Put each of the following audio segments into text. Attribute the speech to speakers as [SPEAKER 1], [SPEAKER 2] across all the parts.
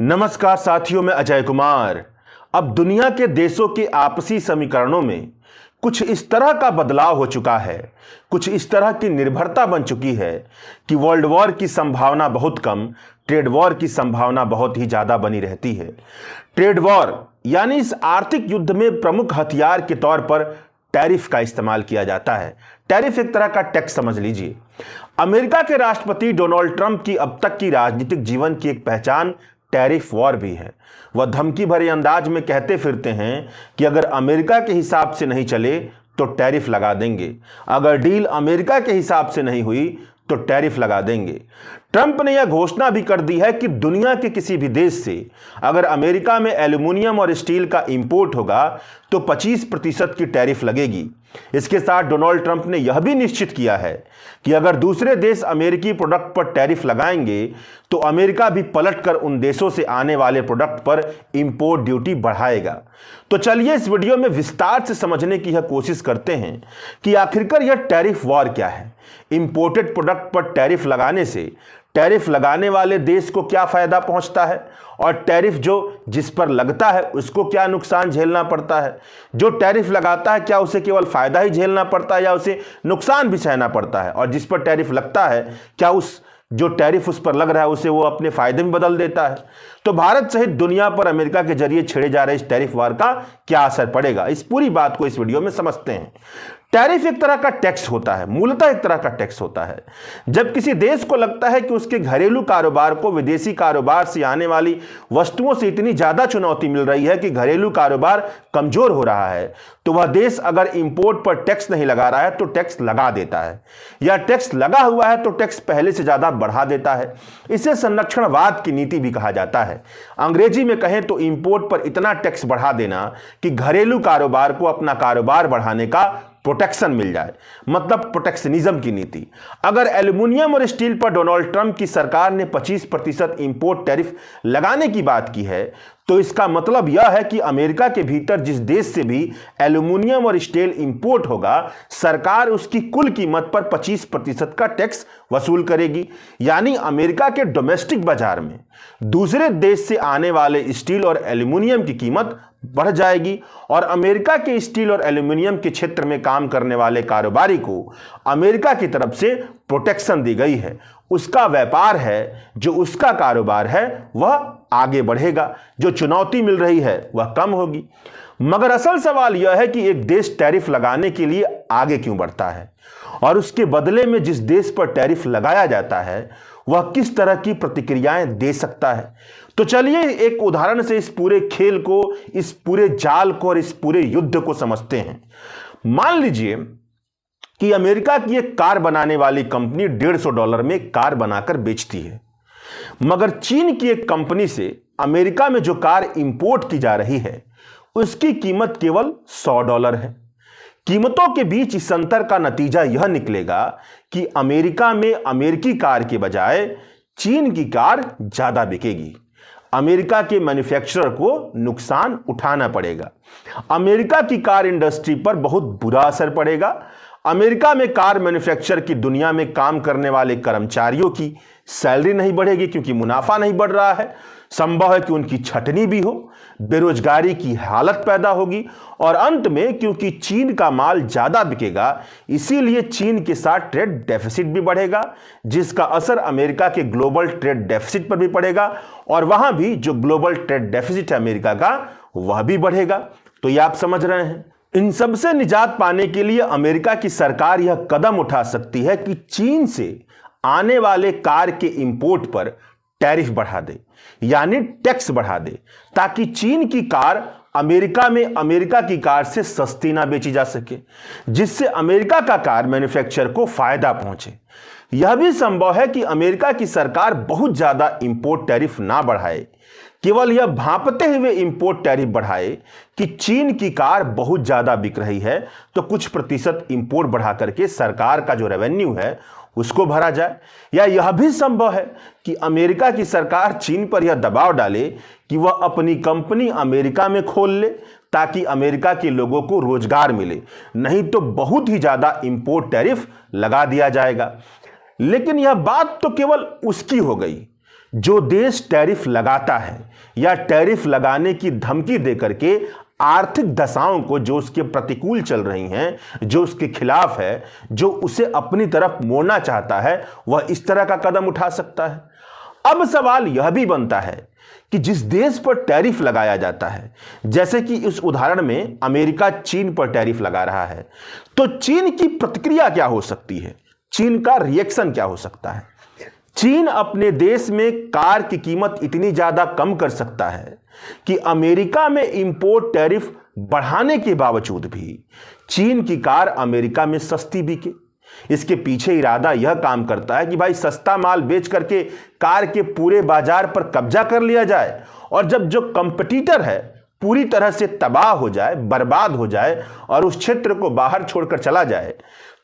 [SPEAKER 1] नमस्कार साथियों, मैं अजय कुमार। अब दुनिया के देशों के आपसी समीकरणों में कुछ इस तरह का बदलाव हो चुका है, कुछ इस तरह की निर्भरता बन चुकी है कि वर्ल्ड वॉर की संभावना बहुत कम, ट्रेड वॉर की संभावना बहुत ही ज़्यादा बनी रहती है। ट्रेड वॉर यानी इस आर्थिक युद्ध में प्रमुख हथियार के तौर पर टैरिफ का इस्तेमाल किया जाता है। टैरिफ एक तरह का टैक्स समझ लीजिए। अमेरिका के राष्ट्रपति डोनाल्ड ट्रंप की अब तक की राजनीतिक जीवन की एक पहचान टैरिफ वॉर भी है। वह धमकी भरे अंदाज में कहते फिरते हैं कि अगर अमेरिका के हिसाब से नहीं चले तो टैरिफ लगा देंगे, अगर डील अमेरिका के हिसाब से नहीं हुई तो टैरिफ लगा देंगे। ट्रंप ने यह घोषणा भी कर दी है कि दुनिया के किसी भी देश से अगर अमेरिका में एल्यूमिनियम और स्टील का इंपोर्ट होगा तो 25% की टैरिफ लगेगी। इसके साथ डोनाल्ड ट्रंप ने यह भी निश्चित किया है कि अगर दूसरे देश अमेरिकी प्रोडक्ट पर टैरिफ लगाएंगे तो अमेरिका भी पलटकर उन देशों से आने वाले प्रोडक्ट पर इंपोर्ट ड्यूटी बढ़ाएगा। तो चलिए इस वीडियो में विस्तार से समझने की यह कोशिश करते हैं कि आखिरकार यह टैरिफ वॉर क्या है। इंपोर्टेड प्रोडक्ट पर टैरिफ लगाने से टैरिफ लगाने वाले देश को क्या फायदा पहुंचता है और टैरिफ जिस पर लगता है उसको क्या नुकसान झेलना पड़ता है। जो टैरिफ लगाता है क्या उसे केवल फायदा ही झेलना पड़ता है या उसे नुकसान भी सहना पड़ता है, और जिस पर टैरिफ लगता है क्या जो टैरिफ उस पर लग रहा है उसे वो अपने फायदे में बदल देता है। तो भारत सहित दुनिया पर अमेरिका के जरिए छेड़े जा रहे इस टैरिफ वार का क्या असर पड़ेगा, इस पूरी बात को इस वीडियो में समझते हैं। टैरिफ एक तरह का टैक्स होता है, मूलतः एक तरह का टैक्स होता है। जब किसी देश को लगता है कि उसके घरेलू कारोबार को विदेशी कारोबार से आने वाली वस्तुओं से इतनी ज्यादा चुनौती मिल रही है कि घरेलू कारोबार कमजोर हो रहा है, तो वह देश अगर इंपोर्ट पर टैक्स नहीं लगा रहा है तो टैक्स लगा देता है, या टैक्स लगा हुआ है तो टैक्स पहले से ज्यादा बढ़ा देता है। इसे संरक्षणवाद की नीति भी कहा जाता है। अंग्रेजी में कहें तो इंपोर्ट पर इतना टैक्स बढ़ा देना कि घरेलू कारोबार को अपना कारोबार बढ़ाने का प्रोटेक्शन मिल जाए, मतलब प्रोटेक्शनिज्म की नीति। अगर एल्यूमिनियम और स्टील पर डोनाल्ड ट्रंप की सरकार ने 25% इंपोर्ट टैरिफ लगाने की बात की है तो इसका मतलब यह है कि अमेरिका के भीतर जिस देश से भी एल्यूमिनियम और स्टील इंपोर्ट होगा, सरकार उसकी कुल कीमत पर 25% का टैक्स वसूल करेगी। यानी अमेरिका के डोमेस्टिक बाजार में दूसरे देश से आने वाले स्टील और एल्यूमिनियम की कीमत बढ़ जाएगी, और अमेरिका के स्टील और एल्यूमिनियम के क्षेत्र में काम करने वाले कारोबारी को अमेरिका की तरफ से प्रोटेक्शन दी गई है। उसका व्यापार है, जो उसका कारोबार है वह आगे बढ़ेगा, जो चुनौती मिल रही है वह कम होगी। मगर असल सवाल यह है कि एक देश टैरिफ लगाने के लिए आगे क्यों बढ़ता है, और उसके बदले में जिस देश पर टैरिफ लगाया जाता है वह किस तरह की प्रतिक्रियाएं दे सकता है। तो चलिए एक उदाहरण से इस पूरे खेल को, इस पूरे जाल को और इस पूरे युद्ध को समझते हैं। मान लीजिए कि अमेरिका की एक कार बनाने वाली कंपनी $150 में कार बनाकर बेचती है, मगर चीन की एक कंपनी से अमेरिका में जो कार इंपोर्ट की जा रही है उसकी कीमत केवल $100 है। कीमतों के बीच इस अंतर का नतीजा यह निकलेगा कि अमेरिका में अमेरिकी कार के बजाय चीन की कार ज्यादा बिकेगी। अमेरिका के मैन्युफैक्चरर को नुकसान उठाना पड़ेगा। अमेरिका की कार इंडस्ट्री पर बहुत बुरा असर पड़ेगा। अमेरिका में कार मैन्युफैक्चर की दुनिया में काम करने वाले कर्मचारियों की सैलरी नहीं बढ़ेगी क्योंकि मुनाफा नहीं बढ़ रहा है। संभव है कि उनकी छटनी भी हो, बेरोजगारी की हालत पैदा होगी, और अंत में क्योंकि चीन का माल ज्यादा बिकेगा इसीलिए चीन के साथ ट्रेड डेफिसिट भी बढ़ेगा, जिसका असर अमेरिका के ग्लोबल ट्रेड डेफिसिट पर भी पड़ेगा, और वहां भी जो ग्लोबल ट्रेड डेफिसिट है अमेरिका का वह भी बढ़ेगा। तो ये आप समझ रहे हैं। इन सबसे निजात पाने के लिए अमेरिका की सरकार यह कदम उठा सकती है कि चीन से आने वाले कार के इंपोर्ट पर टैरिफ बढ़ा दे, यानी टैक्स बढ़ा दे, ताकि चीन की कार अमेरिका में अमेरिका की कार से सस्ती ना बेची जा सके, जिससे अमेरिका का कार मैन्युफैक्चरर को फायदा पहुंचे। यह भी संभव है कि अमेरिका की सरकार बहुत ज्यादा इंपोर्ट टैरिफ ना बढ़ाए, केवल यह भांपते हुए इंपोर्ट टैरिफ बढ़ाए कि चीन की कार बहुत ज्यादा बिक रही है तो कुछ प्रतिशत इंपोर्ट बढ़ा करके सरकार का जो रेवेन्यू है उसको भरा जाए। या यह भी संभव है कि अमेरिका की सरकार चीन पर यह दबाव डाले कि वह अपनी कंपनी अमेरिका में खोल ले ताकि अमेरिका के लोगों को रोजगार मिले, नहीं तो बहुत ही ज्यादा इंपोर्ट टैरिफ लगा दिया जाएगा। लेकिन यह बात तो केवल उसकी हो गई जो देश टैरिफ लगाता है या टैरिफ लगाने की धमकी देकर के आर्थिक दशाओं को, जो उसके प्रतिकूल चल रही हैं, जो उसके खिलाफ है, जो उसे अपनी तरफ मोड़ना चाहता है, वह इस तरह का कदम उठा सकता है। अब सवाल यह भी बनता है कि जिस देश पर टैरिफ लगाया जाता है, जैसे कि इस उदाहरण में अमेरिका चीन पर टैरिफ लगा रहा है, तो चीन की प्रतिक्रिया क्या हो सकती है, चीन का रिएक्शन क्या हो सकता है। चीन अपने देश में कार की कीमत इतनी ज्यादा कम कर सकता है कि अमेरिका में इंपोर्ट टैरिफ बढ़ाने के बावजूद भी चीन की कार अमेरिका में सस्ती बिके। इसके पीछे इरादा यह काम करता है कि भाई सस्ता माल बेच करके कार के पूरे बाजार पर कब्जा कर लिया जाए, और जब जो कंपटीटर है पूरी तरह से तबाह हो जाए, बर्बाद हो जाए और उस क्षेत्र को बाहर छोड़कर चला जाए,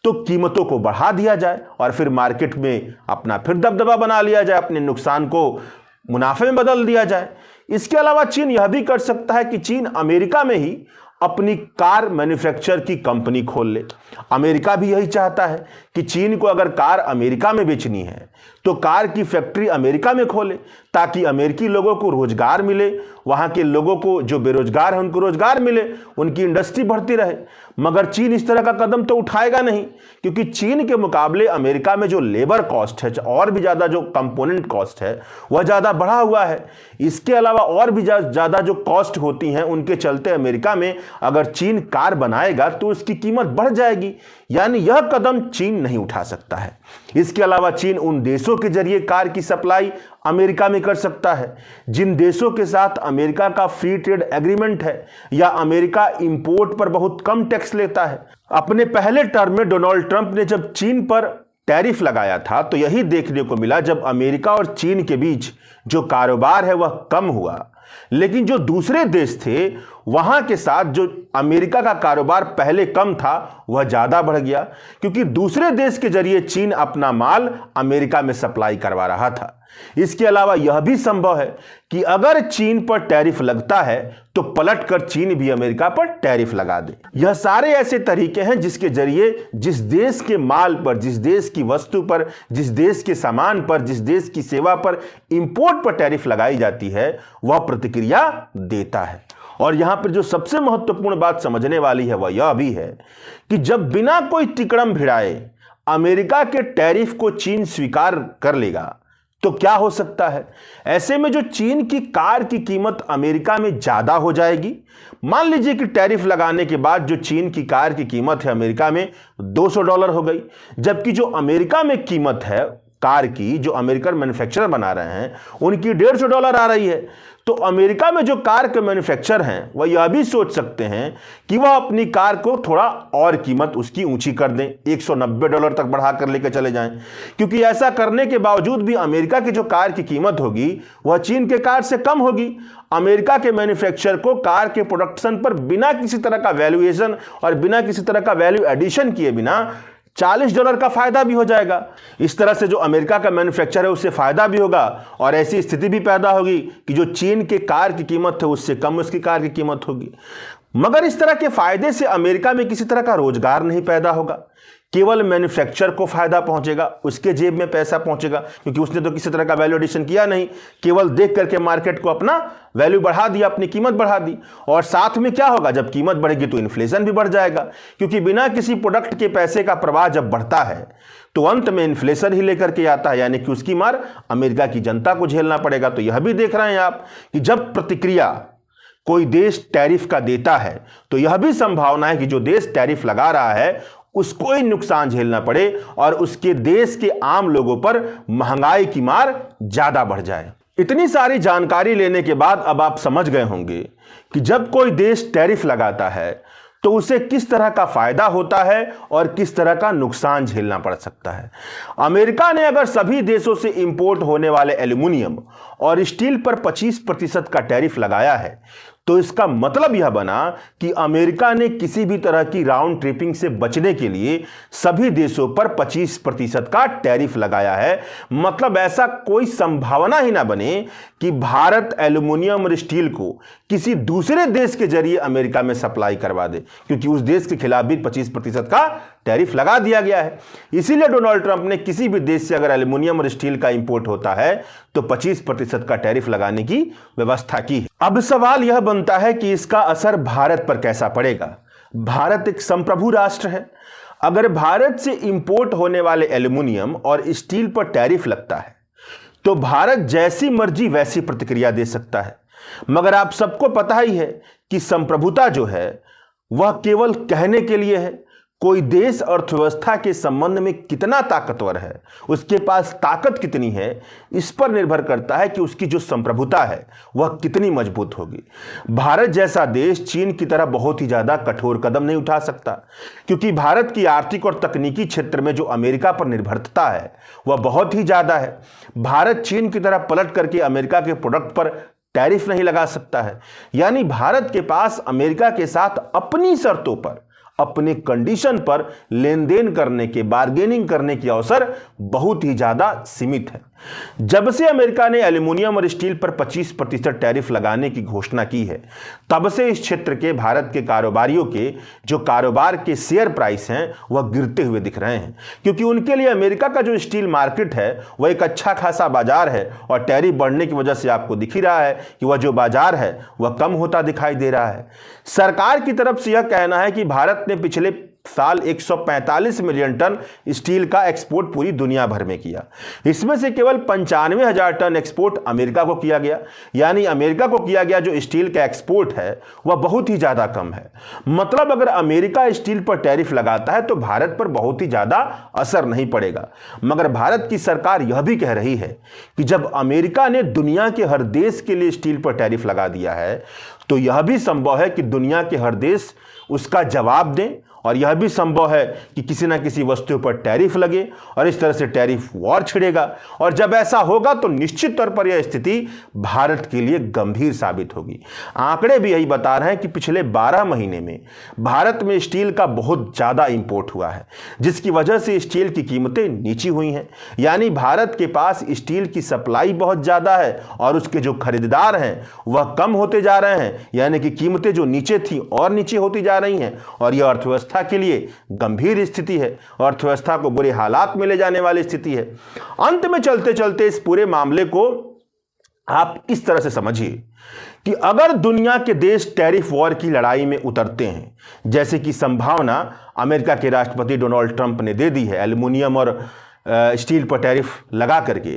[SPEAKER 1] तो कीमतों को बढ़ा दिया जाए और फिर मार्केट में अपना फिर दबदबा बना लिया जाए, अपने नुकसान को मुनाफे में बदल दिया जाए। इसके अलावा चीन यह भी कर सकता है कि चीन अमेरिका में ही अपनी कार मैन्युफैक्चर की कंपनी खोल ले। अमेरिका भी यही चाहता है कि चीन को अगर कार अमेरिका में बेचनी है तो कार की फैक्ट्री अमेरिका में खोले, ताकि अमेरिकी लोगों को रोजगार मिले, वहां के लोगों को जो बेरोजगार हैं उनको रोजगार मिले, उनकी इंडस्ट्री बढ़ती रहे। मगर चीन इस तरह का कदम तो उठाएगा नहीं, क्योंकि चीन के मुकाबले अमेरिका में जो लेबर कॉस्ट है और भी ज़्यादा, जो कंपोनेंट कॉस्ट है वह ज़्यादा बढ़ा हुआ है। इसके अलावा और भी ज़्यादा जो कॉस्ट होती हैं, उनके चलते अमेरिका में अगर चीन कार बनाएगा तो उसकी कीमत बढ़ जाएगी। यानी यह कदम चीन नहीं उठा सकता है। इसके अलावा चीन उन देशों के जरिए कार की सप्लाई अमेरिका में कर सकता है जिन देशों के साथ अमेरिका का फ्री ट्रेड एग्रीमेंट है या अमेरिका इंपोर्ट पर बहुत कम टैक्स लेता है। अपने पहले टर्म में डोनाल्ड ट्रंप ने जब चीन पर टैरिफ लगाया था तो यही देखने को मिला, जब अमेरिका और चीन के बीच जो कारोबार है वह कम हुआ, लेकिन जो दूसरे देश थे वहां के साथ जो अमेरिका का कारोबार पहले कम था वह ज्यादा बढ़ गया, क्योंकि दूसरे देश के जरिए चीन अपना माल अमेरिका में सप्लाई करवा रहा था। इसके अलावा यह भी संभव है कि अगर चीन पर टैरिफ लगता है तो पलटकर चीन भी अमेरिका पर टैरिफ लगा दे। यह सारे ऐसे तरीके हैं जिसके जरिए जिस देश के माल पर, जिस देश की वस्तु पर, जिस देश के सामान पर, जिस देश की सेवा पर इंपोर्ट पर टैरिफ लगाई जाती है वह प्रतिक्रिया देता है। और यहां पर जो सबसे महत्वपूर्ण बात समझने वाली है वह यह भी है कि जब बिना कोई तिकड़म भिड़ाए अमेरिका के टैरिफ को चीन स्वीकार कर लेगा तो क्या हो सकता है। ऐसे में जो चीन की कार की कीमत अमेरिका में ज्यादा हो जाएगी। मान लीजिए कि टैरिफ लगाने के बाद जो चीन की कार की कीमत है अमेरिका में $200 हो गई, जबकि जो अमेरिका में कीमत है कार की, जो अमेरिकन मैन्युफैक्चरर बना रहे हैं, उनकी $150 आ रही है। तो अमेरिका में जो कार के मैन्युफैक्चरर हैं वह यह भी सोच सकते हैं कि वह अपनी कार को थोड़ा और कीमत उसकी ऊंची कर दें, $190 तक बढ़ा कर लेकर चले जाएं, क्योंकि ऐसा करने के बावजूद भी अमेरिका की जो कार की कीमत होगी वह चीन के कार से कम होगी। अमेरिका के मैन्युफैक्चरर को कार के प्रोडक्शन पर बिना किसी तरह का वैल्यूएशन और बिना किसी तरह का वैल्यू एडिशन किए बिना $40 का फायदा भी हो जाएगा। इस तरह से जो अमेरिका का मैन्युफैक्चरर है उससे फायदा भी होगा और ऐसी स्थिति भी पैदा होगी कि जो चीन के कार की कीमत है उससे कम उसकी कार की कीमत होगी। मगर इस तरह के फायदे से अमेरिका में किसी तरह का रोजगार नहीं पैदा होगा, केवल मैन्युफैक्चरर को फायदा पहुंचेगा, उसके जेब में पैसा पहुंचेगा, क्योंकि उसने तो किसी तरह का वैल्यू एडिशन किया नहीं, केवल देख करके मार्केट को अपना वैल्यू बढ़ा दिया, अपनी कीमत बढ़ा दी। और साथ में क्या होगा, जब कीमत बढ़ेगी तो इन्फ्लेशन भी बढ़ जाएगा, क्योंकि बिना किसी प्रोडक्ट के पैसे का प्रवाह जब बढ़ता है तो अंत में इन्फ्लेशन ही लेकर के आता है, यानी कि उसकी मार अमेरिका की जनता को झेलना पड़ेगा। तो यह भी देख रहे हैं आप कि जब प्रतिक्रिया कोई देश टैरिफ का देता है तो यह भी संभावना है कि जो देश टैरिफ लगा रहा है उसको ही नुकसान झेलना पड़े और उसके देश के आम लोगों पर महंगाई की मार ज्यादा बढ़ जाए। इतनी सारी जानकारी लेने के बाद अब आप समझ गए होंगे कि जब कोई देश टैरिफ लगाता है तो उसे किस तरह का फायदा होता है और किस तरह का नुकसान झेलना पड़ सकता है। अमेरिका ने अगर सभी देशों से इंपोर्ट होने वाले एल्यूमिनियम और स्टील पर 25% का टैरिफ लगाया है तो इसका मतलब यह बना कि अमेरिका ने किसी भी तरह की राउंड ट्रिपिंग से बचने के लिए सभी देशों पर 25% का टैरिफ लगाया है। मतलब ऐसा कोई संभावना ही ना बने कि भारत एल्यूमिनियम और स्टील को किसी दूसरे देश के जरिए अमेरिका में सप्लाई करवा दे, क्योंकि उस देश के खिलाफ भी 25% का टैरिफ लगा दिया गया है। इसीलिए डोनाल्ड ट्रंप ने किसी भी देश से अगर एल्युमिनियम और स्टील का इंपोर्ट होता है तो 25% का टैरिफ लगाने की व्यवस्था की है। अब सवाल यह बनता है कि इसका असर भारत पर कैसा पड़ेगा। भारत एक संप्रभु राष्ट्र है। अगर भारत से इंपोर्ट होने वाले एल्युमिनियम और स्टील पर टैरिफ लगता है तो भारत जैसी मर्जी वैसी प्रतिक्रिया दे सकता है। मगर आप सबको पता ही है कि संप्रभुता जो है वह केवल कहने के लिए है। कोई देश अर्थव्यवस्था के संबंध में कितना ताकतवर है, उसके पास ताकत कितनी है, इस पर निर्भर करता है कि उसकी जो संप्रभुता है वह कितनी मजबूत होगी। भारत जैसा देश चीन की तरह बहुत ही ज्यादा कठोर कदम नहीं उठा सकता, क्योंकि भारत की आर्थिक और तकनीकी क्षेत्र में जो अमेरिका पर निर्भरता है वह बहुत ही ज्यादा है। भारत चीन की तरह पलट करके अमेरिका के प्रोडक्ट पर टैरिफ नहीं लगा सकता है। यानी भारत के पास अमेरिका के साथ अपनी शर्तों पर, अपने कंडीशन पर लेन देन करने के, बार्गेनिंग करने के अवसर बहुत ही ज्यादा सीमित है। जब से अमेरिका ने एल्युमिनियम और स्टील पर 25% टैरिफ लगाने की घोषणा की है, तब से इस क्षेत्र के भारत के कारोबारियों के जो कारोबार के शेयर प्राइस हैं वह गिरते हुए दिख रहे हैं, क्योंकि उनके लिए अमेरिका का जो स्टील मार्केट है वह एक अच्छा खासा बाजार है और टैरिफ बढ़ने की वजह से आपको दिख ही रहा है कि वह जो बाजार है वह कम होता दिखाई दे रहा है। सरकार की तरफ से यह कहना है कि भारत ने पिछले साल 145 मिलियन टन स्टील का एक्सपोर्ट पूरी दुनिया भर में किया। इसमें से केवल 95,000 टन एक्सपोर्ट अमेरिका को किया गया। यानी अमेरिका को किया गया जो स्टील का एक्सपोर्ट है वह बहुत ही ज्यादा कम है। मतलब अगर अमेरिका स्टील पर टैरिफ लगाता है तो भारत पर बहुत ही ज्यादा असर नहीं पड़ेगा। मगर भारत की सरकार यह भी कह रही है कि जब अमेरिका ने दुनिया के हर देश के लिए स्टील पर टैरिफ लगा दिया है तो यह भी संभव है कि दुनिया के हर देश उसका जवाब दें, और यह भी संभव है कि किसी ना किसी वस्तु पर टैरिफ लगे और इस तरह से टैरिफ वॉर छिड़ेगा। और जब ऐसा होगा तो निश्चित तौर पर यह स्थिति भारत के लिए गंभीर साबित होगी। आंकड़े भी यही बता रहे हैं कि पिछले 12 महीने में भारत में स्टील का बहुत ज़्यादा इंपोर्ट हुआ है, जिसकी वजह से स्टील की कीमतें नीची हुई हैं। यानी भारत के पास स्टील की सप्लाई बहुत ज़्यादा है और उसके जो खरीदार हैं वह कम होते जा रहे हैं। यानी कि कीमतें जो नीचे थी और नीचे होती जा रही हैं, और यह अर्थव्यवस्था के लिए गंभीर स्थिति है, अर्थव्यवस्था को बुरे हालात में ले जाने वाली स्थिति है। अंत में चलते चलते इस पूरे मामले को आप इस तरह से समझिए कि अगर दुनिया के देश टैरिफ वॉर की लड़ाई में उतरते हैं, जैसे कि संभावना अमेरिका के राष्ट्रपति डोनाल्ड ट्रंप ने दे दी है एल्युमिनियम और स्टील पर टैरिफ लगा करके,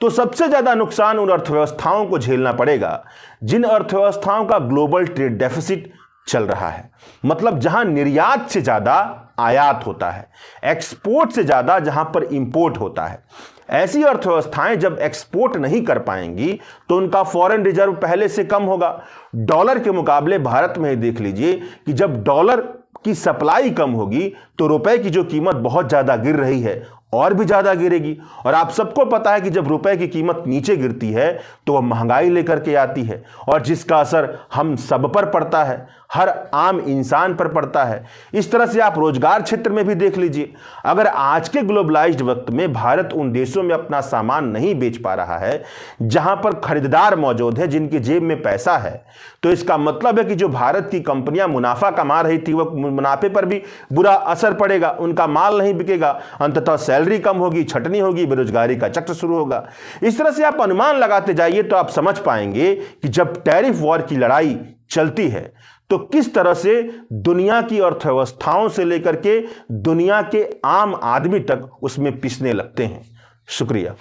[SPEAKER 1] तो सबसे ज्यादा नुकसान उन अर्थव्यवस्थाओं को झेलना पड़ेगा जिन अर्थव्यवस्थाओं का ग्लोबल ट्रेड डेफिसिट चल रहा है। मतलब जहां निर्यात से ज्यादा आयात होता है, एक्सपोर्ट से ज्यादा जहां पर इंपोर्ट होता है। ऐसी अर्थव्यवस्थाएं जब एक्सपोर्ट नहीं कर पाएंगी तो उनका फॉरेन रिजर्व पहले से कम होगा। डॉलर के मुकाबले भारत में ही देख लीजिए कि जब डॉलर की सप्लाई कम होगी तो रुपए की जो कीमत बहुत ज्यादा गिर रही है और भी ज्यादा गिरेगी। और आप सबको पता है कि जब रुपए की कीमत नीचे गिरती है तो वह महंगाई लेकर के आती है, और जिसका असर हम सब पर पड़ता है, हर आम इंसान पर पड़ता है। इस तरह से आप रोजगार क्षेत्र में भी देख लीजिए। अगर आज के ग्लोबलाइज्ड वक्त में भारत उन देशों में अपना सामान नहीं बेच पा रहा है जहां पर खरीदार मौजूद है, जिनकी जेब में पैसा है, तो इसका मतलब है कि जो भारत की कंपनियां मुनाफा कमा रही थी वह मुनाफे पर भी बुरा असर पड़ेगा। उनका माल नहीं बिकेगा, अंततः सैलरी कम होगी, छटनी होगी, बेरोजगारी का चक्र शुरू होगा। इस तरह से आप अनुमान लगाते जाइए तो आप समझ पाएंगे कि जब टैरिफ वॉर की लड़ाई चलती है तो किस तरह से दुनिया की अर्थव्यवस्थाओं से लेकर के दुनिया के आम आदमी तक उसमें पिसने लगते हैं। शुक्रिया।